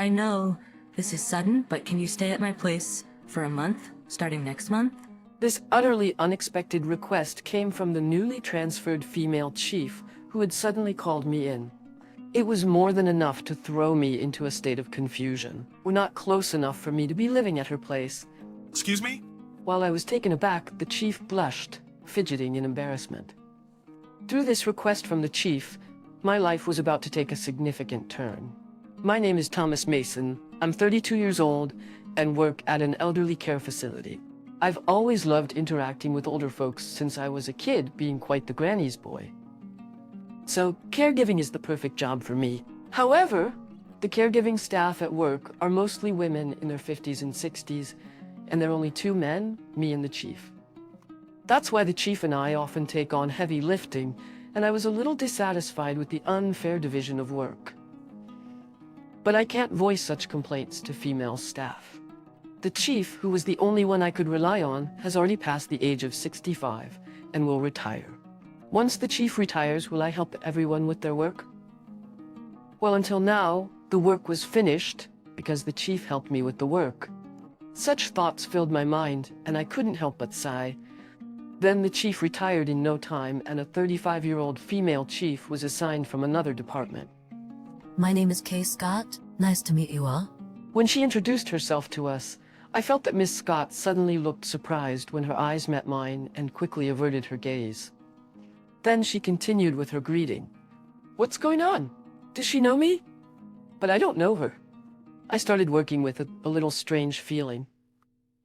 I know this is sudden, but can you stay at my place for a month, starting next month? This utterly unexpected request came from the newly transferred female chief who had suddenly called me in. It was more than enough to throw me into a state of confusion. We're not close enough for me to be living at her place. Excuse me? While I was taken aback, the chief blushed, fidgeting in embarrassment. Through this request from the chief, my life was about to take a significant turn. My name is Thomas Mason. I'm 32 years old and work at an elderly care facility. I've always loved interacting with older folks since I was a kid, being quite the granny's boy. So caregiving is the perfect job for me. However, the caregiving staff at work are mostly women in their 50s and 60s, and there are only 2 men, me and the chief. That's why the chief and I often take on heavy lifting, and I was a little dissatisfied with the unfair division of work. But I can't voice such complaints to female staff. The chief, who was the only one I could rely on, has already passed the age of 65 and will retire. Once the chief retires, will I help everyone with their work? Well, until now, the work was finished because the chief helped me with the work. Such thoughts filled my mind, and I couldn't help but sigh. Then the chief retired in no time, and a 35-year-old female chief was assigned from another department. My name is Kay Scott. Nice to meet you all. When she introduced herself to us, I felt that Miss Scott suddenly looked surprised when her eyes met mine and quickly averted her gaze. Then she continued with her greeting. What's going on? Does she know me? But I don't know her. I started working with a little strange feeling.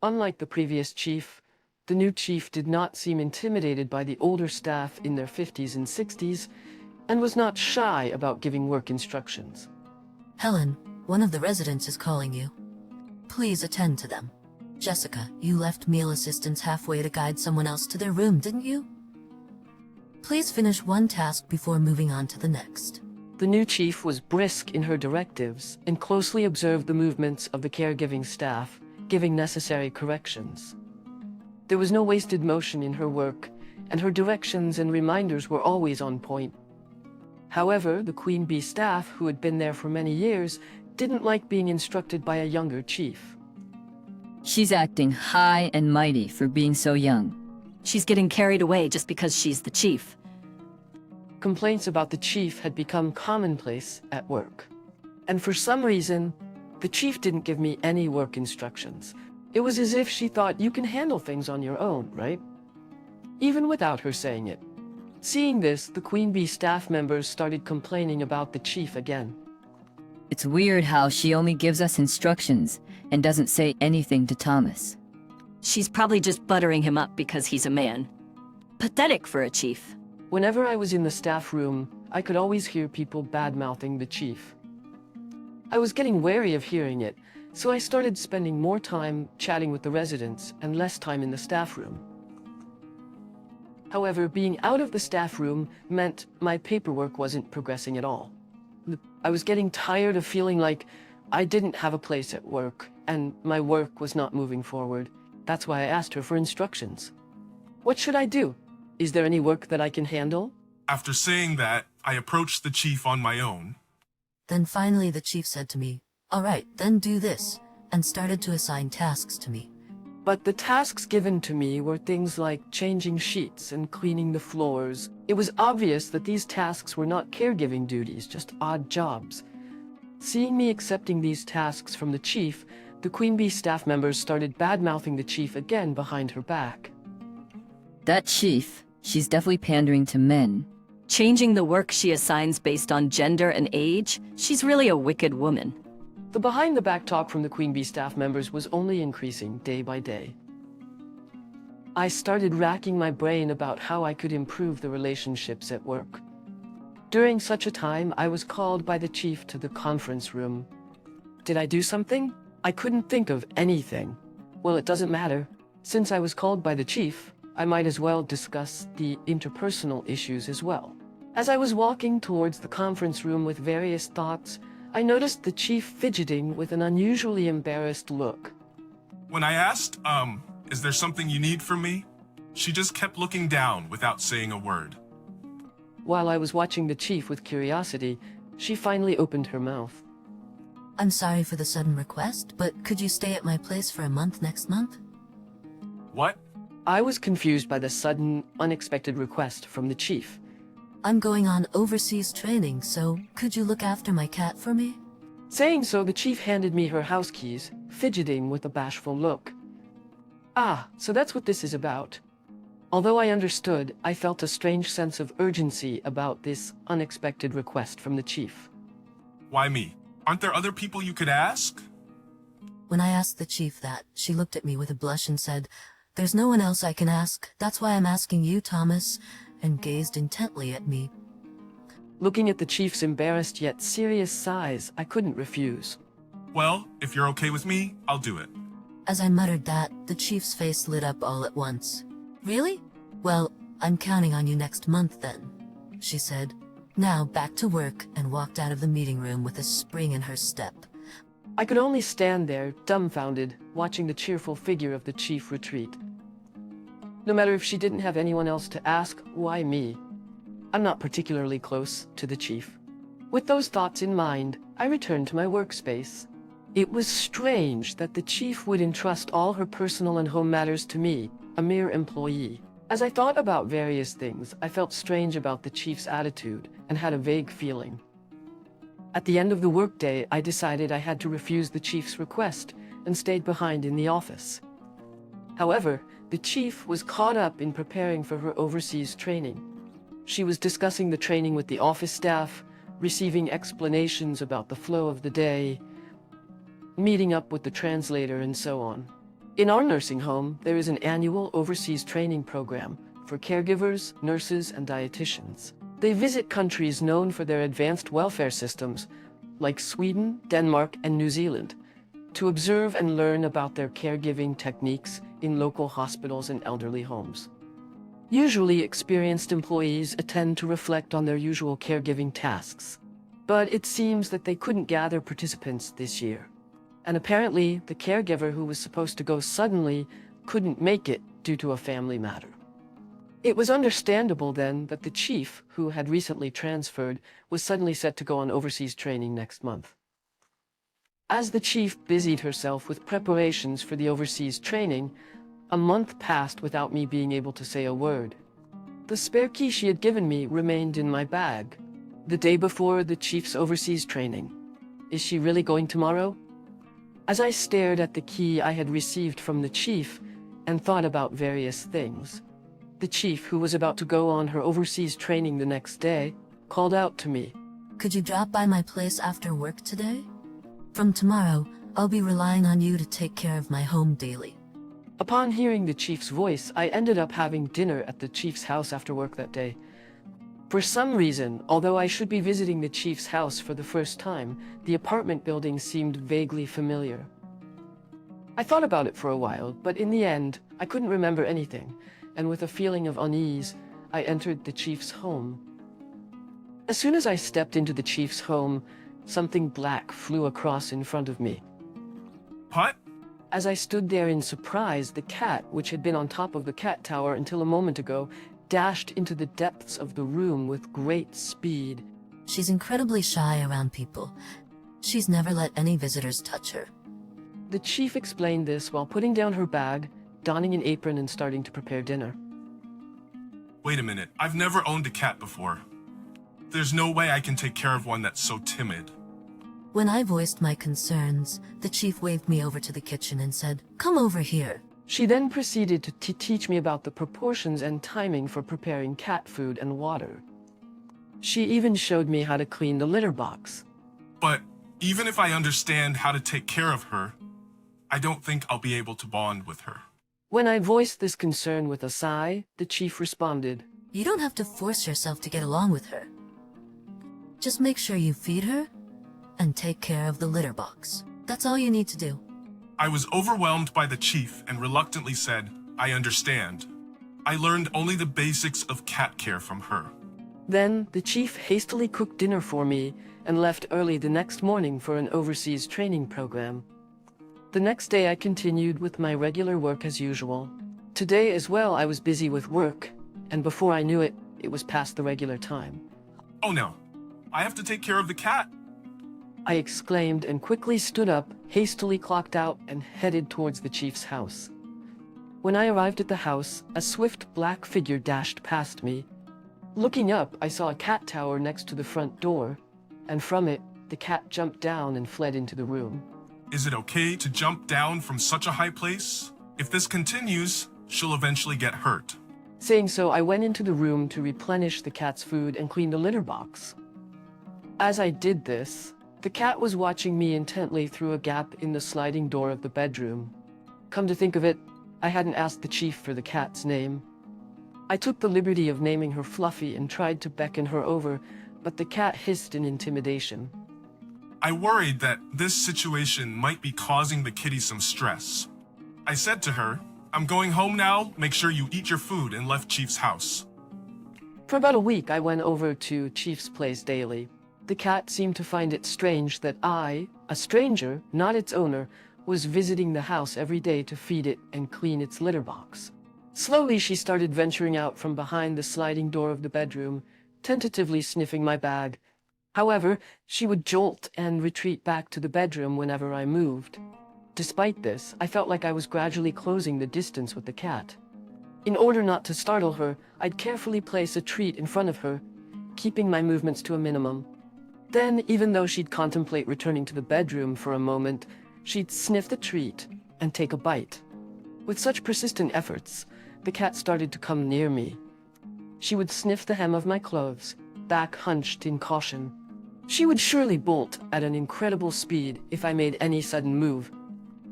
Unlike the previous chief, the new chief did not seem intimidated by the older staff in their 50s and 60s and was not shy about giving work instructions. Helen, one of the residents is calling you. Please attend to them. Jessica, you left meal assistants halfway to guide someone else to their room, didn't you? Please finish one task before moving on to the next. The new chief was brisk in her directives and closely observed the movements of the caregiving staff, giving necessary corrections. There was no wasted motion in her work, and her directions and reminders were always on point. However, the Queen Bee staff, who had been there for many years, didn't like being instructed by a younger chief. She's acting high and mighty for being so young. She's getting carried away just because she's the chief. Complaints about the chief had become commonplace at work. And for some reason, the chief didn't give me any work instructions. It was as if she thought you can handle things on your own, right? Even without her saying it. Seeing this, the Queen Bee staff members started complaining about the chief again. It's weird how she only gives us instructions and doesn't say anything to Thomas. She's probably just buttering him up because he's a man. Pathetic for a chief. Whenever I was in the staff room, I could always hear people bad-mouthing the chief. I was getting wary of hearing it, so I started spending more time chatting with the residents and less time in the staff room. However, being out of the staff room meant my paperwork wasn't progressing at all. I was getting tired of feeling like I didn't have a place at work, and my work was not moving forward. That's why I asked her for instructions. What should I do? Is there any work that I can handle? After saying that, I approached the chief on my own. Then finally the chief said to me, "All right, then do this," and started to assign tasks to me. But the tasks given to me were things like changing sheets and cleaning the floors. It was obvious that these tasks were not caregiving duties, just odd jobs. Seeing me accepting these tasks from the chief, the Queen Bee staff members started bad-mouthing the chief again behind her back. That chief, she's definitely pandering to men. Changing the work she assigns based on gender and age, she's really a wicked woman. The behind-the-back talk from the Queen Bee staff members was only increasing day by day. I started racking my brain about how I could improve the relationships at work. During such a time, I was called by the chief to the conference room. Did I do something? I couldn't think of anything. Well, it doesn't matter. Since I was called by the chief, I might as well discuss the interpersonal issues as well. As I was walking towards the conference room with various thoughts, I noticed the chief fidgeting with an unusually embarrassed look. When I asked, is there something you need from me? She just kept looking down without saying a word. While I was watching the chief with curiosity, she finally opened her mouth. I'm sorry for the sudden request, but could you stay at my place for a month next month? What? I was confused by the sudden, unexpected request from the chief. I'm going on overseas training, so could you look after my cat for me? Saying so, the chief handed me her house keys, fidgeting with a bashful look. Ah, so that's what this is about. Although I understood, I felt a strange sense of urgency about this unexpected request from the chief. Why me? Aren't there other people you could ask? When I asked the chief that, she looked at me with a blush and said, "There's no one else I can ask. That's why I'm asking you, Thomas," and gazed intently at me. Looking at the chief's embarrassed yet serious sighs, I couldn't refuse. Well, if you're okay with me, I'll do it. As I muttered that, the chief's face lit up all at once. "Really? Well, I'm counting on you next month then," she said. Now back to work, and walked out of the meeting room with a spring in her step. I could only stand there, dumbfounded, watching the cheerful figure of the chief retreat. No matter if she didn't have anyone else to ask, why me? I'm not particularly close to the chief. With those thoughts in mind, I returned to my workspace. It was strange that the chief would entrust all her personal and home matters to me, a mere employee. As I thought about various things, I felt strange about the chief's attitude and had a vague feeling. At the end of the workday, I decided I had to refuse the chief's request and stayed behind in the office. However, the chief was caught up in preparing for her overseas training. She was discussing the training with the office staff, receiving explanations about the flow of the day, meeting up with the translator, and so on. In our nursing home, there is an annual overseas training program for caregivers, nurses, and dietitians. They visit countries known for their advanced welfare systems, like Sweden, Denmark, and New Zealand, to observe and learn about their caregiving techniques in local hospitals and elderly homes. Usually, experienced employees attend to reflect on their usual caregiving tasks, but it seems that they couldn't gather participants this year. And apparently, the caregiver who was supposed to go suddenly couldn't make it due to a family matter. It was understandable then that the chief, who had recently transferred, was suddenly set to go on overseas training next month. As the chief busied herself with preparations for the overseas training, a month passed without me being able to say a word. The spare key she had given me remained in my bag. The day before the chief's overseas training. Is she really going tomorrow? As I stared at the key I had received from the chief and thought about various things, the chief, who was about to go on her overseas training the next day, called out to me. "Could you drop by my place after work today? From tomorrow, I'll be relying on you to take care of my home daily." Upon hearing the chief's voice, I ended up having dinner at the chief's house after work that day. For some reason, although I should be visiting the chief's house for the first time, the apartment building seemed vaguely familiar. I thought about it for a while, but in the end, I couldn't remember anything, and with a feeling of unease, I entered the chief's home. As soon as I stepped into the chief's home, something black flew across in front of me. What? As I stood there in surprise, the cat, which had been on top of the cat tower until a moment ago, dashed into the depths of the room with great speed. She's incredibly shy around people. She's never let any visitors touch her. The chief explained this while putting down her bag, donning an apron, and starting to prepare dinner. Wait a minute, I've never owned a cat before. There's no way I can take care of one that's so timid. When I voiced my concerns, the chief waved me over to the kitchen and said, "Come over here." She then proceeded to teach me about the proportions and timing for preparing cat food and water. She even showed me how to clean the litter box. But even if I understand how to take care of her, I don't think I'll be able to bond with her. When I voiced this concern with a sigh, the chief responded, "You don't have to force yourself to get along with her. Just make sure you feed her and take care of the litter box. That's all you need to do." I was overwhelmed by the chief and reluctantly said, "I understand." I learned only the basics of cat care from her. Then the chief hastily cooked dinner for me and left early the next morning for an overseas training program. The next day I continued with my regular work as usual. Today as well I was busy with work, and before I knew it, it was past the regular time. Oh no, I have to take care of the cat. I exclaimed and quickly stood up, hastily clocked out, and headed towards the chief's house. When I arrived at the house, a swift black figure dashed past me. Looking up, I saw a cat tower next to the front door, and from it, the cat jumped down and fled into the room. Is it okay to jump down from such a high place? If this continues, she'll eventually get hurt. Saying so, I went into the room to replenish the cat's food and clean the litter box. As I did this, the cat was watching me intently through a gap in the sliding door of the bedroom. Come to think of it, I hadn't asked the chief for the cat's name. I took the liberty of naming her Fluffy and tried to beckon her over, but the cat hissed in intimidation. I worried that this situation might be causing the kitty some stress. I said to her, "I'm going home now, make sure you eat your food," and left Chief's house. For about a week, I went over to Chief's place daily. The cat seemed to find it strange that I, a stranger, not its owner, was visiting the house every day to feed it and clean its litter box. Slowly, she started venturing out from behind the sliding door of the bedroom, tentatively sniffing my bag. However, she would jolt and retreat back to the bedroom whenever I moved. Despite this, I felt like I was gradually closing the distance with the cat. In order not to startle her, I'd carefully place a treat in front of her, keeping my movements to a minimum. Then, even though she'd contemplate returning to the bedroom for a moment, she'd sniff the treat and take a bite. With such persistent efforts, the cat started to come near me. She would sniff the hem of my clothes, back hunched in caution. She would surely bolt at an incredible speed if I made any sudden move.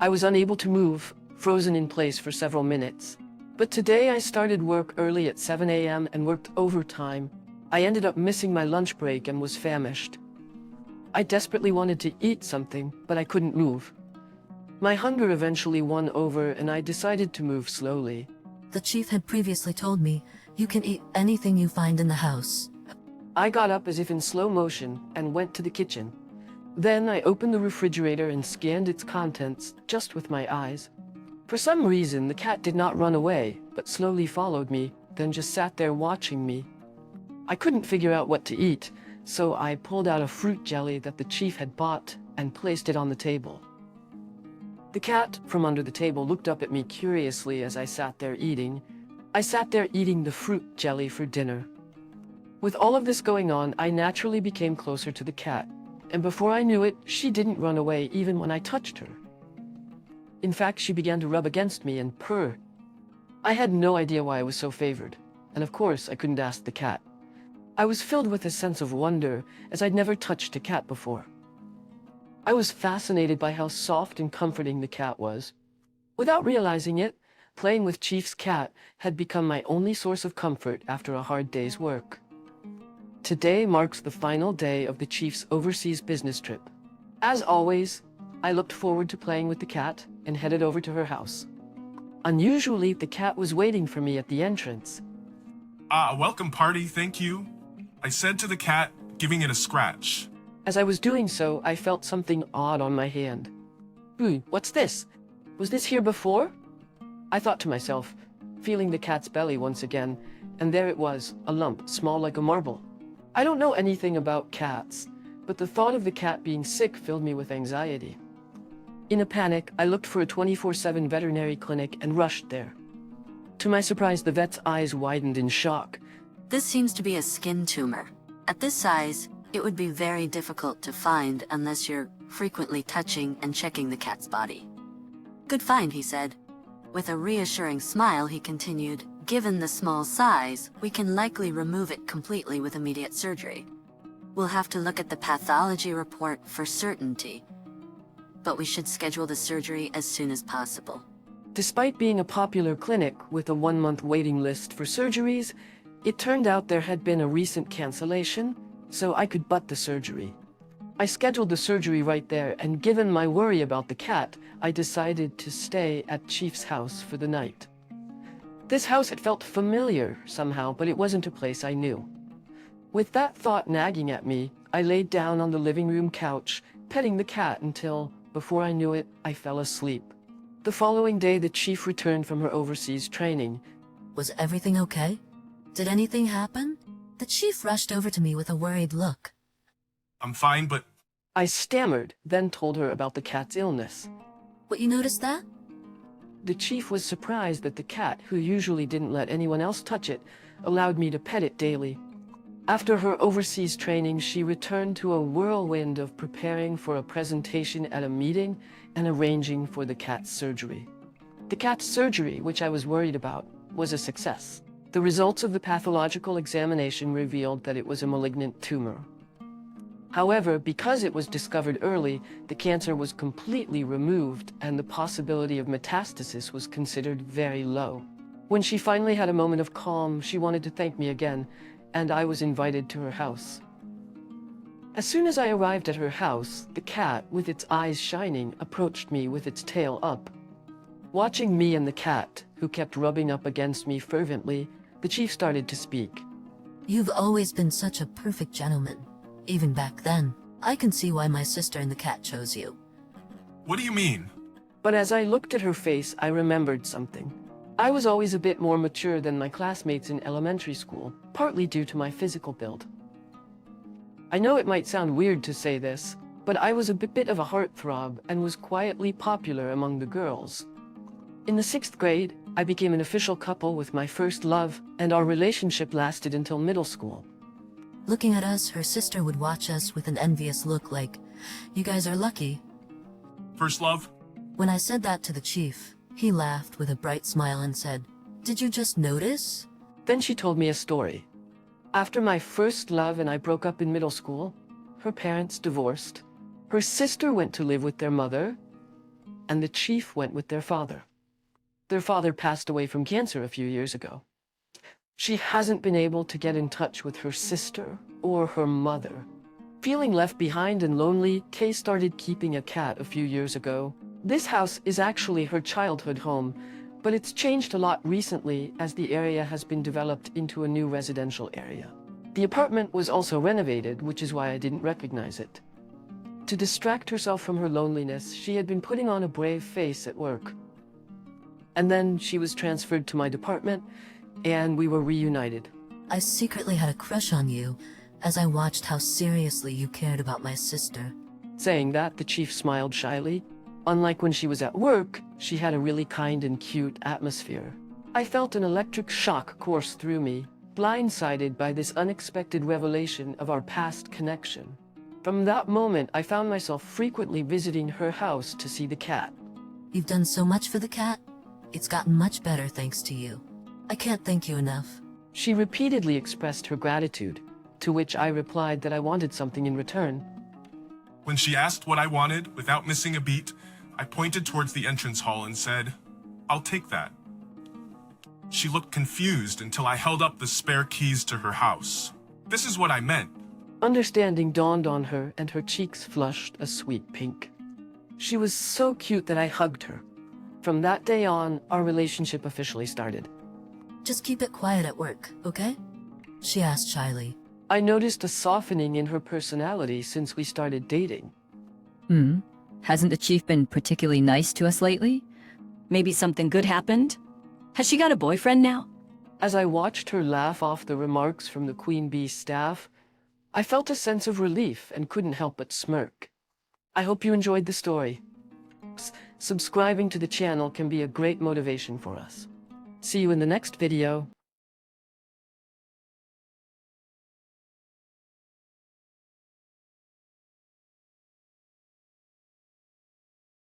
I was unable to move, frozen in place for several minutes. But today I started work early at 7 a.m. and worked overtime. I ended up missing my lunch break and was famished. I desperately wanted to eat something, but I couldn't move. My hunger eventually won over and I decided to move slowly. The chief had previously told me, you can eat anything you find in the house. I got up as if in slow motion and went to the kitchen. Then I opened the refrigerator and scanned its contents just with my eyes. For some reason, the cat did not run away, but slowly followed me, then just sat there watching me. I couldn't figure out what to eat, so I pulled out a fruit jelly that the chief had bought and placed it on the table. The cat, from under the table, looked up at me curiously as I sat there eating. I sat there eating the fruit jelly for dinner. With all of this going on, I naturally became closer to the cat, and before I knew it, she didn't run away even when I touched her. In fact, she began to rub against me and purr. I had no idea why I was so favored, and of course I couldn't ask the cat. I was filled with a sense of wonder, as I'd never touched a cat before. I was fascinated by how soft and comforting the cat was. Without realizing it, playing with Chief's cat had become my only source of comfort after a hard day's work. Today marks the final day of the Chief's overseas business trip. As always, I looked forward to playing with the cat and headed over to her house. Unusually, the cat was waiting for me at the entrance. Welcome party, thank you," I said to the cat, giving it a scratch. As I was doing so, I felt something odd on my hand. What's this? Was this here before? I thought to myself, feeling the cat's belly once again, and there it was, a lump small like a marble. I don't know anything about cats, but the thought of the cat being sick filled me with anxiety. In a panic, I looked for a 24/7 veterinary clinic and rushed there. To my surprise, the vet's eyes widened in shock. This seems to be a skin tumor. At this size, it would be very difficult to find unless you're frequently touching and checking the cat's body. Good find, he said. With a reassuring smile, he continued, given the small size, we can likely remove it completely with immediate surgery. We'll have to look at the pathology report for certainty, but we should schedule the surgery as soon as possible. Despite being a popular clinic with a 1-month waiting list for surgeries, it turned out there had been a recent cancellation, so I could butt the surgery. I scheduled the surgery right there, and given my worry about the cat, I decided to stay at Chief's house for the night. This house had felt familiar somehow, but it wasn't a place I knew. With that thought nagging at me, I laid down on the living room couch, petting the cat until, before I knew it, I fell asleep. The following day, the chief returned from her overseas training. Was everything okay? Did anything happen? The chief rushed over to me with a worried look. "I'm fine, but I stammered, then told her about the cat's illness. What, you noticed that? The chief was surprised that the cat, who usually didn't let anyone else touch it, allowed me to pet it daily. After her overseas training, she returned to a whirlwind of preparing for a presentation at a meeting and arranging for the cat's surgery. The cat's surgery, which I was worried about, was a success. The results of the pathological examination revealed that it was a malignant tumor. However, because it was discovered early, the cancer was completely removed and the possibility of metastasis was considered very low. When she finally had a moment of calm, she wanted to thank me again, and I was invited to her house. As soon as I arrived at her house, the cat, with its eyes shining, approached me with its tail up. Watching me and the cat, who kept rubbing up against me fervently, the chief started to speak. You've always been such a perfect gentleman. Even back then, I can see why my sister and the cat chose you. What do you mean? But as I looked at her face, I remembered something. I was always a bit more mature than my classmates in elementary school, partly due to my physical build. I know it might sound weird to say this, but I was a bit of a heartthrob and was quietly popular among the girls. In the 6th grade, I became an official couple with my first love, and our relationship lasted until middle school. Looking at us, her sister would watch us with an envious look like, you guys are lucky. First love? When I said that to the chief, he laughed with a bright smile and said, did you just notice? Then she told me a story. After my first love and I broke up in middle school, her parents divorced. Her sister went to live with their mother, and the chief went with their father. Their father passed away from cancer a few years ago. She hasn't been able to get in touch with her sister or her mother. Feeling left behind and lonely, Kay started keeping a cat a few years ago. This house is actually her childhood home, but it's changed a lot recently as the area has been developed into a new residential area. The apartment was also renovated, which is why I didn't recognize it. To distract herself from her loneliness, she had been putting on a brave face at work. And then she was transferred to my department, and we were reunited. I secretly had a crush on you as I watched how seriously you cared about my sister. Saying that, the chief smiled shyly. Unlike when she was at work, she had a really kind and cute atmosphere. I felt an electric shock course through me, blindsided by this unexpected revelation of our past connection. From that moment, I found myself frequently visiting her house to see the cat. You've done so much for the cat. It's gotten much better thanks to you. I can't thank you enough. She repeatedly expressed her gratitude, to which I replied that I wanted something in return. When she asked what I wanted, without missing a beat, I pointed towards the entrance hall and said, I'll take that. She looked confused until I held up the spare keys to her house. This is what I meant. Understanding dawned on her, and her cheeks flushed a sweet pink. She was so cute that I hugged her. From that day on, our relationship officially started. Just keep it quiet at work, okay? She asked shyly. I noticed a softening in her personality since we started dating. Hasn't the chief been particularly nice to us lately? Maybe something good happened? Has she got a boyfriend now? As I watched her laugh off the remarks from the Queen Bee staff, I felt a sense of relief and couldn't help but smirk. I hope you enjoyed the story. Subscribing to the channel can be a great motivation for us. See you in the next video.